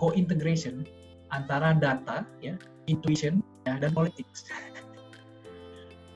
co-integration antara data, ya, intuition, ya, dan politics.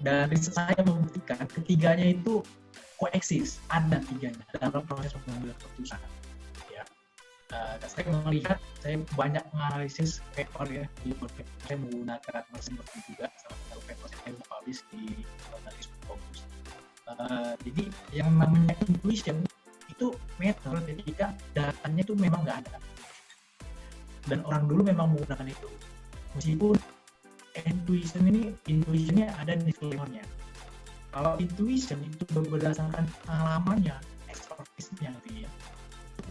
Dan riset saya membuktikan ketiganya itu koeksis, ada tiganya dalam proses pengambilan keputusan. Ya, saya melihat, saya banyak menganalisis paper ya, di paper saya menggunakan mesin seperti juga salah satu paper saya publish di jurnalisme Fokus. Jadi yang namanya intuition itu matter ketika datanya itu memang nggak ada, dan orang dulu memang menggunakan itu, meskipun intuitionnya ada di disclaimer-nya. Kalau intuition itu berdasarkan pengalamannya, expertise-nya gitu ya,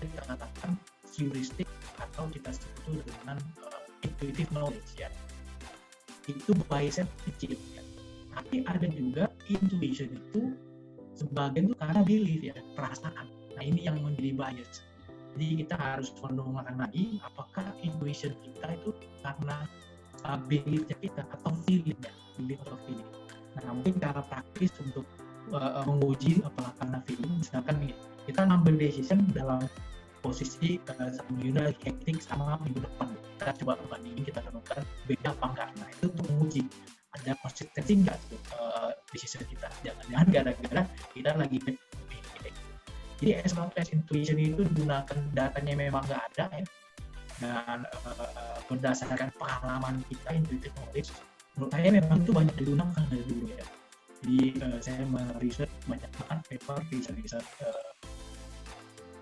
kita katakan heuristic atau kita sebut dengan intuitive knowledge ya, itu biasnya kecil ya. Tapi ada juga intuition itu sebagian itu karena belief ya, perasaan. Nah ini yang menjadi bias. Jadi kita harus mendengarkan lagi apakah intuition kita itu karena beliefnya kita atau feelingnya, belief atau feeling. Nah mungkin cara praktis untuk menguji apakah karena feeling, misalkan nih, kita ngambil decision dalam posisi minggu lagi hektik sama minggu depan, kita coba bandingin, kita temukan beda apa enggak. Nah itu untuk menguji ada konsistensi enggak tuh decision kita, jangan-jangan gara-gara kita lagi jadi as long as intuition itu digunakan datanya memang nggak ada ya, dan berdasarkan pengalaman kita, intuitive knowledge, menurut saya memang itu banyak digunakan dari dulu ya. Jadi saya meriset banyak banget paper, riset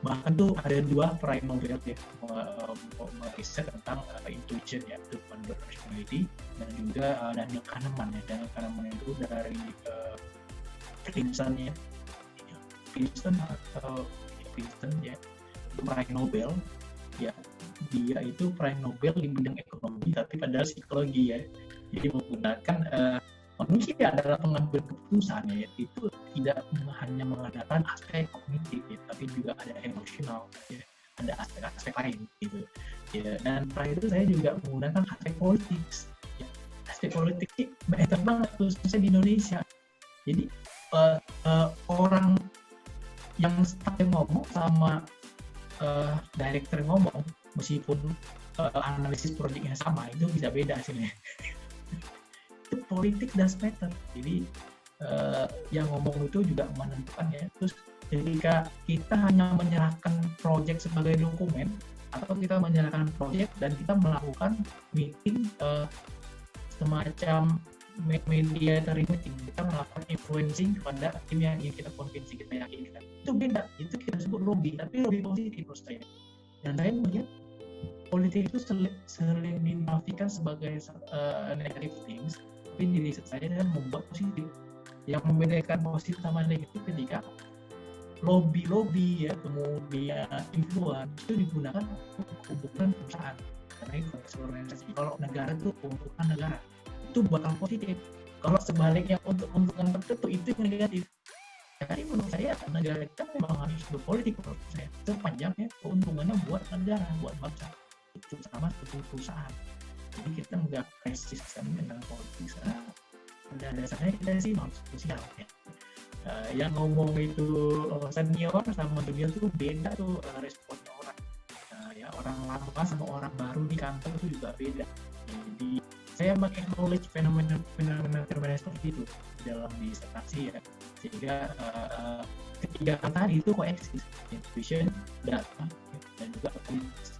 bahkan tuh ada 2 prize Nobel ya meriset tentang intuition ya, itu under personality, dan juga Daniel Kahneman ya. Daniel Kahneman itu dari Princeton ya, Princeton ya, itu prize Nobel ya, dia itu prize Nobel di bidang ekonomi tapi padahal psikologi ya. Jadi menggunakan manusia adalah pengambil keputusan ya, itu tidak hanya menggunakan aspek kognitif ya, tapi juga ada emosional ya, ada aspek-aspek lain gitu ya. Dan terakhir itu saya juga menggunakan aspek politik ya. Aspek politik ini banyak banget khususnya di Indonesia. Jadi orang yang staff yang ngomong sama director ngomong, meskipun analisis proyeknya sama, itu bisa beda hasilnya. Itu politik does matter. Jadi yang ngomong itu juga menentukan ya. Terus ketika kita hanya menyerahkan proyek sebagai dokumen, atau kita menyerahkan proyek dan kita melakukan meeting semacam mediatory meeting, kita melakukan influencing kepada tim yang ingin kita konvinsi, kita yakinkan, itu beda. Itu kita sebut lobby, tapi lobby positif menurut saya. Dan saya melihat politik itu sering dinafikan sebagai negative things, tapi di riset saya membuat positif. Yang membedakan positif sama negatif ketika lobby ya, kemudian influence itu digunakan untuk keuntungan perusahaan, karena itu organisasi. Kalau negara itu keuntungan negara, itu bakal positif. Kalau sebaliknya untuk keuntungan tertentu, itu negatif. Jadi menurut saya negara kita memang harus berpolitik menurut saya. Sepanjangnya keuntungannya buat negara, buat bangsa, itu sama seperti perusahaan. Jadi kita nggak resisten dengan politik, karena pada dasarnya kita sih manusia sosial ya. Yang ngomong itu senior sama junior tuh beda tuh responnya orang. Ya orang lama sama orang baru di kantor itu juga beda. Jadi saya meng-acknowledge fenomena seperti itu dalam disertasi ya, sehingga ketiga tadi itu koeksis, intuition, data, dan juga politics.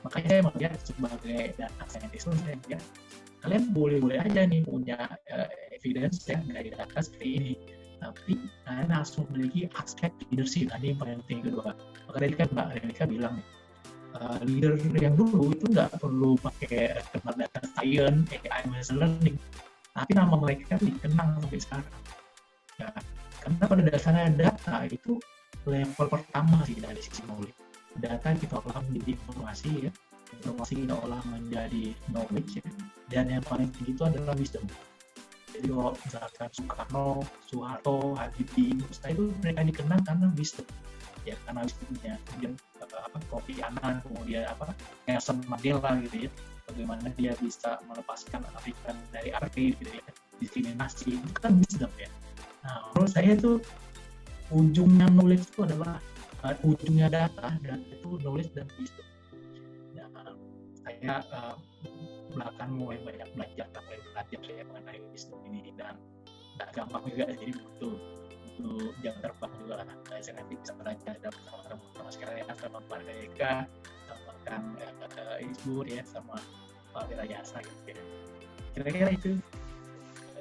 Makanya saya melihat sebagai data scientist, saya melihat kalian boleh aja nih punya evidence ya dari data seperti ini, tapi kalian harus memiliki aspek leadership. Ini yang paling penting kedua. Maka tadi kan Mbak Renika bilang leader yang dulu itu nggak perlu pakai kenal data science, AI, machine learning, tapi nama mereka dikenang sampai sekarang. Ya, karena pada dasarnya data itu level pertama sih dari sisi knowledge. Data kita olah menjadi informasi ya, informasi kita olah menjadi knowledge ya, dan yang paling tinggi itu adalah wisdom. Jadi kalau misalkan Soeharto, Habibie, itu mereka dikenang karena wisdom. Ya karena wisdomnya, kemudian Kofi Annan, kemudian Nelson Mandela gitu ya, bagaimana dia bisa melepaskan Afrika dari apartheid gitu ya, diskriminasi, itu kan wisdom ya. Nah menurut saya itu ujungnya knowledge itu adalah ujungnya data itu knowledge dan wisdom. Nah, saya belakang mulai belajar saya mengenai wisdom ini, dan nggak gampang juga, jadi butuh jam terbang juga lah. Saya nanti bisa belajar sama teman-teman sekalian, sama Pak Eka, sama Kang Isbur ya, sama Pak Wirayasa gitu ya. Kira-kira itu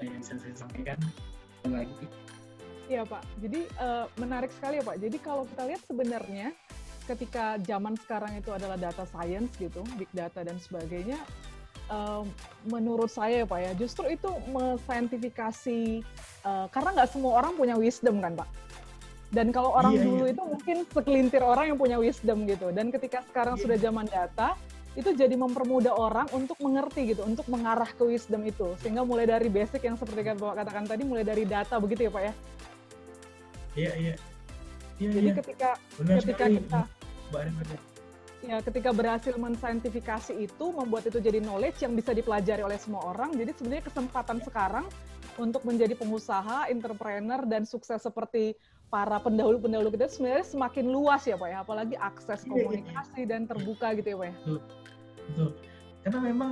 yang bisa saya sampaikan lagi. Iya Pak, jadi menarik sekali ya Pak. Jadi kalau kita lihat sebenarnya ketika zaman sekarang itu adalah data science gitu, big data dan sebagainya, menurut saya ya Pak ya, justru itu menscientifikasi, karena nggak semua orang punya wisdom kan Pak. Dan kalau orang dulu itu mungkin segelintir orang yang punya wisdom gitu. Dan ketika sekarang sudah zaman data, itu jadi mempermudah orang untuk mengerti gitu, untuk mengarah ke wisdom itu. Sehingga mulai dari basic yang seperti Bapak katakan tadi, mulai dari data begitu ya Pak ya? Iya. Jadi ketika kita ketika berhasil menscientifikasi itu, membuat itu jadi knowledge yang bisa dipelajari oleh semua orang. Jadi sebenarnya kesempatan sekarang untuk menjadi pengusaha, entrepreneur, dan sukses seperti para pendahulu-pendahulu kita sebenarnya semakin luas ya Pak ya, apalagi akses komunikasi dan terbuka gitu ya Pak ya. Betul. Karena memang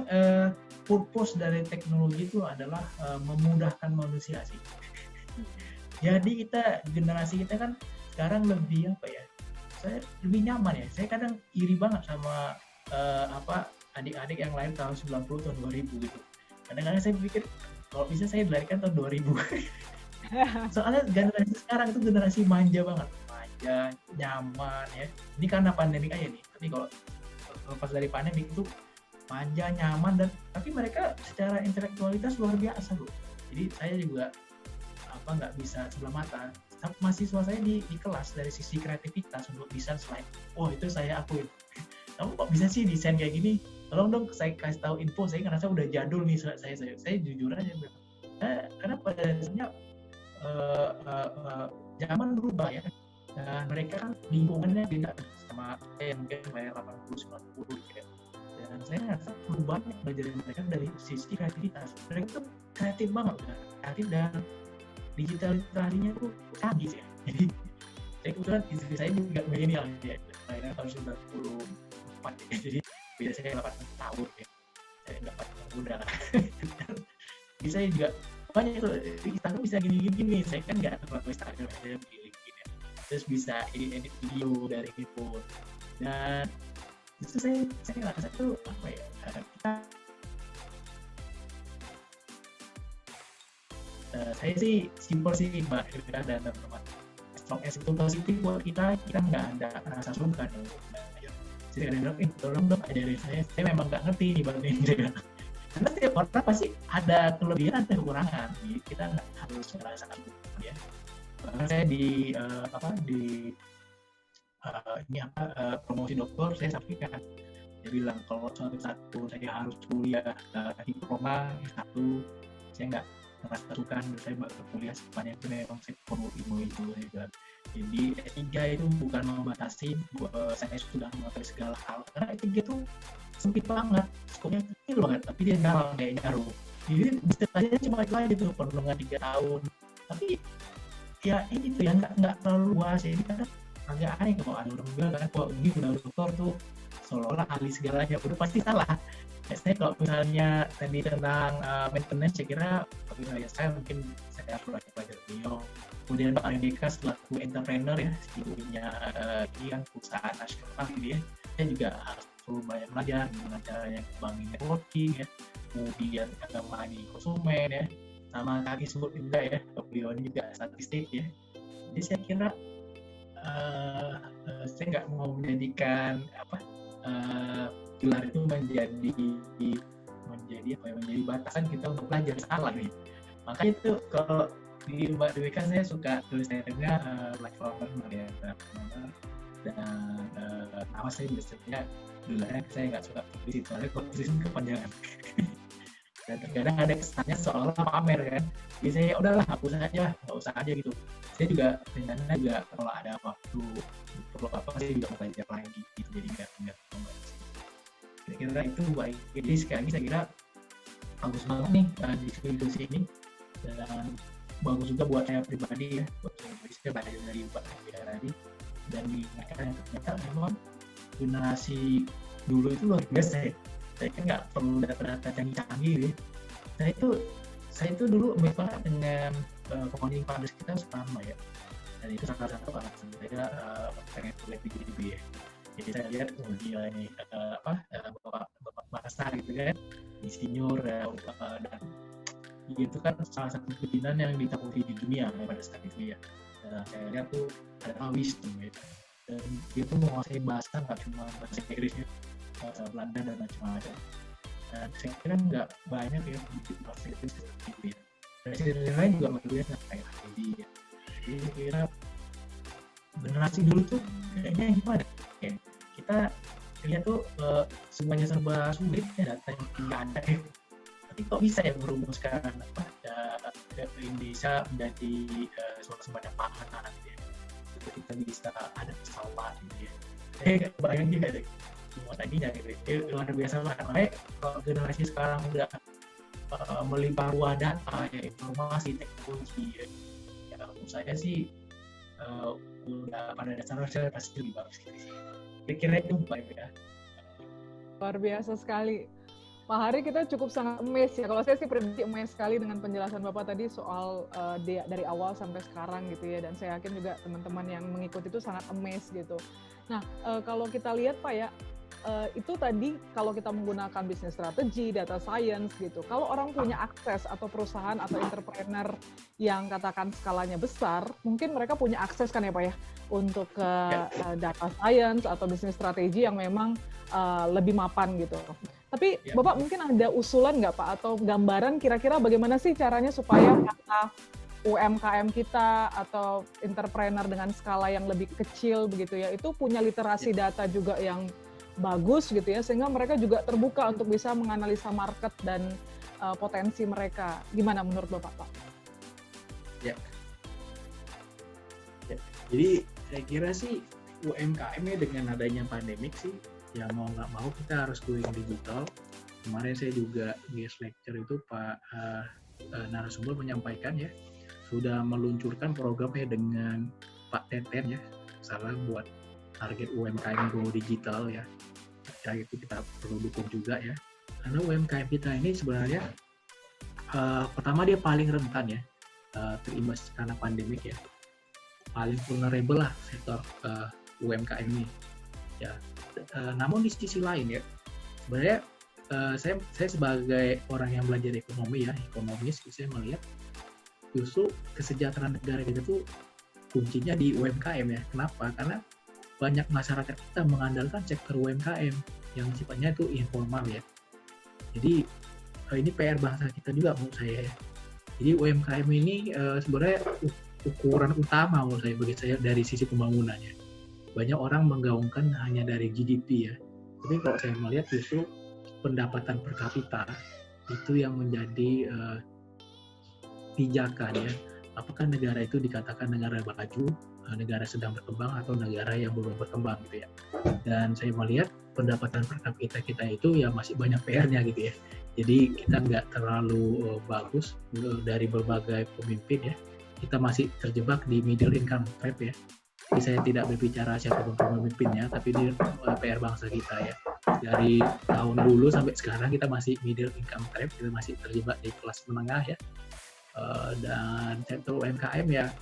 purpose dari teknologi itu adalah memudahkan manusia sih. Jadi generasi kita kan sekarang lebih saya lebih nyaman ya. Saya kadang iri banget sama adik-adik yang lahir tahun 90 tahun 2000 gitu. Kadang-kadang saya pikir kalau bisa saya dilahirkan tahun 2000. Soalnya generasi sekarang itu generasi manja banget, nyaman ya. Ini karena pandemi aja nih. Tapi kalau lepas dari pandemi itu manja, nyaman, dan tapi mereka secara intelektualitas luar biasa loh. Jadi saya juga nggak bisa sebelah mata. Mahasiswa saya di kelas dari sisi kreativitas untuk desain slide. Oh itu saya akuin. Kamu kok bisa sih desain kayak gini? Tolong dong saya kasih tahu info. Saya ngerasa udah jadul nih saya jujur aja. Karena pada dasarnya zaman berubah ya. Dan mereka kan lingkungannya beda sama saya yang mungkin bayar 80-90 gitu ya. Dan saya ngerasa perubahan belajar mereka dari sisi kreativitas. Mereka tuh kreatif banget, kreatif dan digital literarinya tuh canggih ya. Jadi saya kebetulan istri saya juga milenial ya, lahirnya tahun 94 ya. Jadi beda saya 8 tahun ya. Saya 8 tahun muda lah. Jadi saya juga banyak tuh Instagram bisa gini. Saya kan nggak terlalu Instagram aja begini. Terus bisa edit video dari handphone. Dan itu saya ngerasa tuh kita saya sih simpel sih Mbak Irka dan teman-teman. Strong as itu positif buat kita nggak ada rasa sungkan untuk belajar. Jadi kadang-kadang tolong dong ajarin saya memang nggak ngerti nih Bang Indra. Karena setiap orang pasti ada kelebihan ada kekurangan. Jadi kita nggak harus merasa sungkan ya. Bahkan saya promosi dokter saya sampaikan. Dia bilang kalau suatu saya harus kuliah diploma S1, saya nggak merasa sukan, saya kuliah sepanjang itu memang saya perlu ilmu itu juga. Jadi S3 itu bukan membatasi, saya sudah mengetahui segala hal, karena S3 itu sempit banget, skopnya kecil banget, tapi dia gampang kayak jarum. Jadi bisa saja cuma itu aja tuh, perlindungan 3 tahun, tapi ya ini tuh ya nggak terlalu luas ya. Ini kadang agak aneh kalau ada orang bilang kan kok ini udah dokter tuh seolah-olah ahli segalanya, udah pasti salah. Saya kalau misalnya tadi tentang maintenance, saya kira ya saya mungkin saya belajar beliau. Kemudian Pak Andika selaku entrepreneur ya, CEO-nya ini kan perusahaan nasional gitu ya, saya juga harus perlu banyak belajar gimana caranya kembangin networking ya, kemudian melayani konsumen ya, sama kaki sebut juga ya, beliau ini juga statistik ya. Jadi saya kira saya nggak mau menjadikan gelar itu menjadi batasan kita untuk belajar, salah nih. Makanya itu kalau di Mbak Dewi kan saya suka tulisannya lifelong learner ya, dan nama saya biasanya gelarnya saya nggak suka tulis itu, soalnya kalau tulis kepanjangan. Dan terkadang ada kesannya seolah pamer kan. Jadi saya udahlah hapus aja, nggak usah aja gitu. Saya juga rencana juga kalau ada waktu perlu saya juga belajar lagi gitu, jadi nggak kira-kira itu baik. Jadi sekali lagi saya kira bagus banget nih diskusi ini, dan bagus juga buat saya pribadi ya, buat saya belajar dari Pak Dewi tadi, dan diingatkan ternyata memang generasi dulu itu luar biasa ya. saya kan nggak perlu data-data canggih-canggih gitu ya. Nah itu saya itu dulu ambil banget dengan founding fathers kita Soekarno ya, dan itu salah satu alasan saya pengen kuliah di GDB ya. Jadi saya lihat gila ini bapak Masa gitu kan, insinyur dan itu kan salah satu pimpinan yang ditakuti di dunia ya, pada saat itu ya. Saya lihat tuh ada wisdom ya, dan dia tuh menguasai bahasa nggak cuma bahasa Inggris ya, bahasa Belanda dan macam-macam. Dan saya kira nggak banyak ya di bahasa Inggris seperti itu ya. Presiden lain juga melihat kayak Habibie ya. Jadi saya kira generasi dulu tuh kayaknya gimana ya, kita lihat tuh semuanya serba sulit ya, data yang nggak ada ya. Tapi kok bisa ya merumuskan Indonesia menjadi semacam pangan gitu ya. Jadi kita bisa ada pesawat gitu ya. Saya bayang juga deh semua tadinya gitu ya. Luar biasa banget. Makanya kalau generasi sekarang udah melimpah ruah data ya, informasi, teknologi ya menurut saya sih udah pada dasarnya saya pasti lebih bagus gitu sih. Kira-kira itu baik ya. Luar biasa sekali. Pak Hari, kita cukup sangat amazed ya. Kalau saya sih pribadi amazed sekali dengan penjelasan Bapak tadi soal dari awal sampai sekarang gitu ya. Dan saya yakin juga teman-teman yang mengikuti itu sangat amazed gitu. Nah, kalau kita lihat Pak ya, itu tadi kalau kita menggunakan bisnis strategi, data science gitu. Kalau orang punya akses atau perusahaan atau entrepreneur yang katakan skalanya besar, mungkin mereka punya akses kan ya Pak ya, untuk ke data science atau bisnis strategi yang memang lebih mapan gitu. Tapi Bapak mungkin ada usulan nggak Pak atau gambaran kira-kira bagaimana sih caranya supaya para UMKM kita atau entrepreneur dengan skala yang lebih kecil begitu ya, itu punya literasi data juga yang bagus gitu ya, sehingga mereka juga terbuka untuk bisa menganalisa market dan potensi mereka. Gimana menurut Bapak, Pak? Ya. Jadi saya kira sih UMKM ya dengan adanya pandemik sih, ya mau nggak mau kita harus going digital. Kemarin saya juga guest lecture itu Pak narasumber menyampaikan ya, sudah meluncurkan programnya dengan Pak Teten ya, salah buat target UMKM go digital ya. Ya itu kita perlu dukung juga ya, karena UMKM kita ini sebenarnya pertama dia paling rentan ya terimbas karena pandemik ya, paling vulnerable lah sektor UMKM ini ya. Namun di sisi lain ya, sebenarnya saya sebagai orang yang belajar ekonomi ya, ekonomis, saya melihat justru kesejahteraan negara kita tuh kuncinya di UMKM ya. Kenapa? Karena banyak masyarakat kita mengandalkan sektor UMKM yang sifatnya itu informal ya. Jadi ini PR bangsa kita juga menurut saya ya. Jadi UMKM ini sebenarnya ukuran utama menurut saya, bagi saya dari sisi pembangunannya. Banyak orang menggaungkan hanya dari GDP ya. Tapi kalau saya melihat justru pendapatan per kapita itu yang menjadi pijakan ya. Apakah negara itu dikatakan negara maju, negara sedang berkembang, atau negara yang belum berkembang gitu ya. Dan saya melihat pendapatan per kapita kita itu ya masih banyak PR-nya gitu ya. Jadi kita nggak terlalu bagus dari berbagai pemimpin ya. Kita masih terjebak di middle income trap ya. Jadi saya tidak berbicara siapapun pemimpinnya, tapi di PR bangsa kita ya. Dari tahun dulu sampai sekarang kita masih middle income trap, kita masih terjebak di kelas menengah ya. Dan sektor UMKM ya,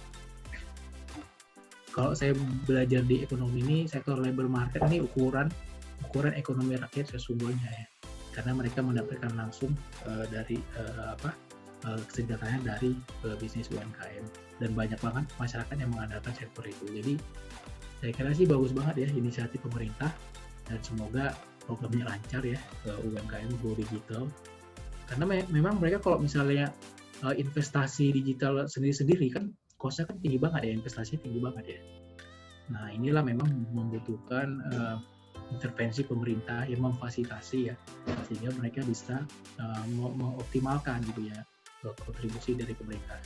kalau saya belajar di ekonomi ini, sektor labor market ini ukuran ekonomi rakyat sesungguhnya ya, karena mereka mendapatkan langsung dari kesejahteraan dari bisnis UMKM, dan banyak banget masyarakat yang mengandalkan sektor itu. Jadi saya kira sih bagus banget ya inisiatif pemerintah, dan semoga programnya lancar ya ke UMKM go digital, karena memang mereka kalau misalnya investasi digital sendiri-sendiri kan cost-nya kan tinggi banget ya, investasinya tinggi banget ya. Nah inilah memang membutuhkan intervensi pemerintah yang memfasilitasi ya, sehingga mereka bisa mengoptimalkan gitu ya kontribusi dari pemerintah.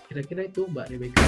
Kira-kira itu Mbak Rebecca.